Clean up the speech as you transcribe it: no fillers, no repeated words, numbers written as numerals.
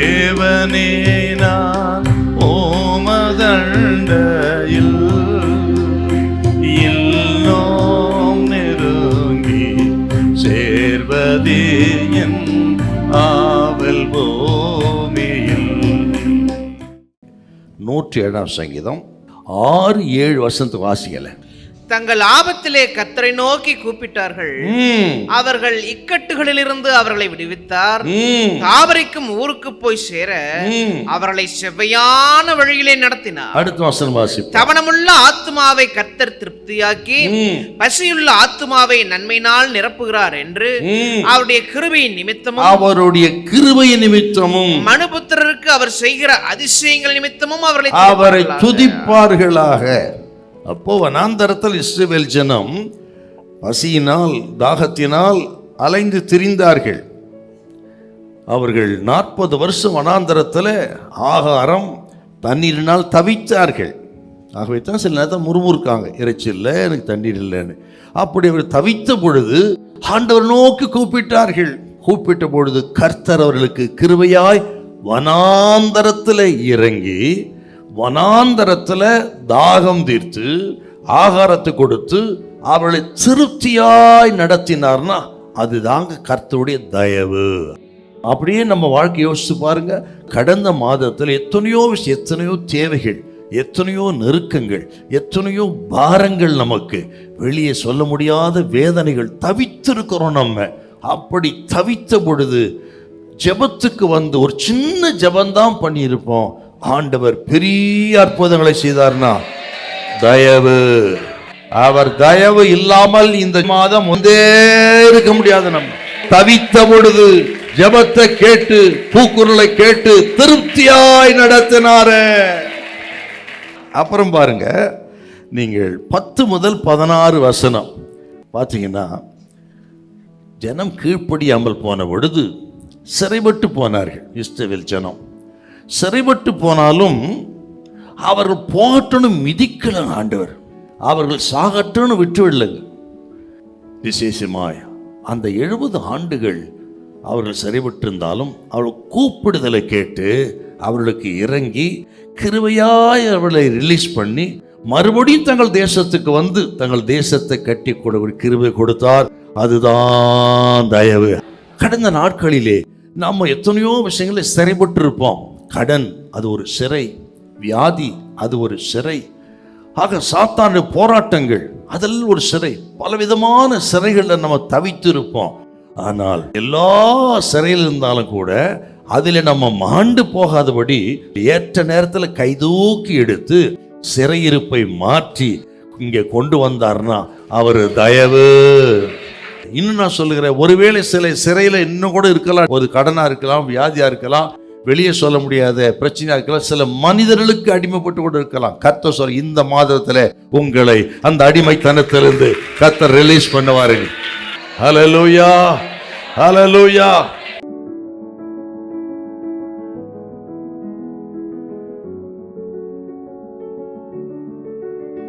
தேவனே நான் ஓமதண்டையில் இன்னும் நெருங்கி சேர்வதே என் ஆவல் பூமியில். 107 சங்கீதம் 6-7 வசனத்துக்கு வாசிக்கல. தங்கள் ஆபத்திலே கர்த்தரை நோக்கி கூப்பிட்டார்கள், அவர்கள் இக்கட்டுகளிலிருந்து அவர்களை விடுவித்தார். தாவரிக்கும் ஊருக்கு போய் சேர அவர்களை செவ்வையான வழியிலே நடத்தினார். அடுத்த வசனம் வாசி. தவணமுள்ள ஆத்துமாவை கர்த்தர் திருப்தியாக்கி பசியுள்ள ஆத்துமாவை நன்மையினால் நிரப்புகிறார் என்று அவருடைய கிருபையின் நிமித்தமும் மனுபுத்திரருக்கு அவர் செய்கிற அதிசயங்கள் நிமித்தமும் அவரை துதிப்பார்களாக. அப்போ வனாந்தரத்தில் இஸ்ரவேல் ஜனம் பசியினால் தாகத்தினால் அலைந்து திரிந்தார்கள். அவர்கள் 40 வருஷம் வனாந்தரத்தில் ஆகாரம் தண்ணீரினால் தவித்தார்கள். ஆகவே தான் சில நேரத்தில் முறுமுறுக்காங்க, இறைச்சி இல்லை, எனக்கு தண்ணீர் இல்லைன்னு. அப்படி அவர் தவித்த பொழுது ஆண்டவர் நோக்கி கூப்பிட்டார்கள். கூப்பிட்ட பொழுது கர்த்தர் அவர்களுக்கு கிருபையாய் வனாந்தரத்தில் இறங்கி வனாந்தரத்தில் தாகம் தீர்த்து ஆகாரத்தை கொடுத்து அவர்களை திருப்தியாய் நடத்தினார்னா அதுதாங்க கர்த்தருடைய தயவு. அப்படியே நம்ம வாழ்க்கை யோசிச்சு பாருங்க. கடந்த மாதத்தில் எத்தனையோ விஷயம், எத்தனையோ தேவைகள், எத்தனையோ நெருக்கங்கள், எத்தனையோ பாரங்கள், நமக்கு வெளியே சொல்ல முடியாத வேதனைகள், தவித்திருக்கிறோம். நம்ம அப்படி தவித்த பொழுது ஜெபத்துக்கு வந்து ஒரு சின்ன ஜெபந்தான் பண்ணியிருப்போம். ஆண்டவர் பெரிய அற்புதங்களை செய்தார்னா தயவு. அவர் தயவு இல்லாமல் இந்த மாதம் முந்தே இருக்க முடியாது. நம்ம தவித்த பொழுது ஜெபத்தை கேட்டு கூக்குரலை கேட்டு திருப்தியாய் நடத்தினாரு. அப்புறம் பாருங்க, நீங்கள் 10 முதல் 16 வசனம் பார்த்தீங்கன்னா, ஜனம் கீழ்ப்படியாமல் போன பொழுது சிறைப்பட்டு போனார்கள். இஸ்ரவேல் ஜனம் சிறைப்பட்டு போனாலும் அவர்கள் போகட்டும்னு மிதிக்கல ஆண்டவர். அவர்கள் சாகட்டும்னு விட்டுவிடலைங்க. விசேஷமாய் அந்த 70 ஆண்டுகள் அவர்கள் சிறைப்பட்டு இருந்தாலும் அவர்கள் கூப்பிடுதலை கேட்டு அவர்களுக்கு இறங்கி கிருபையாய் அவர்களை ரிலீஸ் பண்ணி மறுபடியும் தங்கள் தேசத்துக்கு வந்து தங்கள் தேசத்தை கட்டி கொடு கிருபை கொடுத்தார். அதுதான் தயவு. கடந்த நாட்களிலே நம்ம எத்தனையோ விஷயங்களை சிறைப்பட்டு இருப்போம். கடன் அது ஒரு சிறை, வியாதி அது ஒரு சிறை, ஆக சாத்தான போராட்டங்கள் அதெல்லாம் ஒரு சிறை. பலவிதமான சிறைகளில் நம்ம தவித்து இருப்போம். ஆனால் எல்லா சிறையில் இருந்தாலும் கூட அதில் நம்ம மாண்டு போகாதபடி ஏற்ற நேரத்தில் கைதூக்கி எடுத்து சிறையிருப்பை மாற்றி இங்கே கொண்டு வந்தார்னா அவர் தயவு. இன்னும் நான் சொல்லுகிறேன், ஒருவேளை சில சிறையில் இன்னும் கூட இருக்கலாம். ஒரு கடனா இருக்கலாம், வியாதியா இருக்கலாம், வெளியே சொல்ல முடியாத பிரச்சனையா இருக்கலாம், சில மனிதர்களுக்கு அடிமைப்பட்டு கூட இருக்கலாம். கர்த்தர் சொல்ற இந்த மாதத்துல உங்களை அந்த அடிமைத்தனத்திலிருந்து கர்த்தர் ரிலீஸ் பண்ணுவாரு. ஹல்லேலூயா, ஹல்லேலூயா.